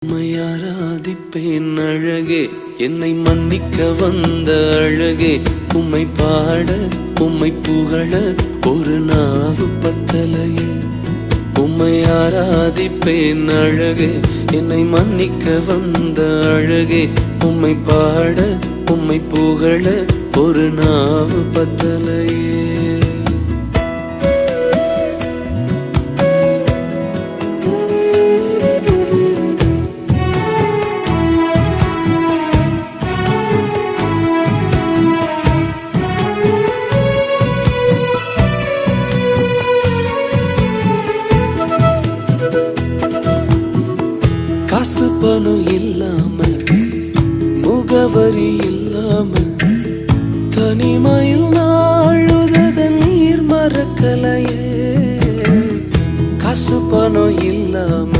உம்மை ஆராதிப்பேன் அழகே, என்னை மன்னிக்க வந்த அழகே. உம்மை பாட உம்மை புகழ ஒரு நாவு பத்தலையே. உம்மை ஆராதிப்பேன் அழகே, என்னை மன்னிக்க வந்த அழகே. உம்மை பாட உம்மை புகழ ஒரு நாவு பத்தலையே. காசு பணம் இல்லாம, முகவரி இல்லாம, தனிமையில் நாழுத நீர் மறக்கலையே. காசு பணம் இல்லாம,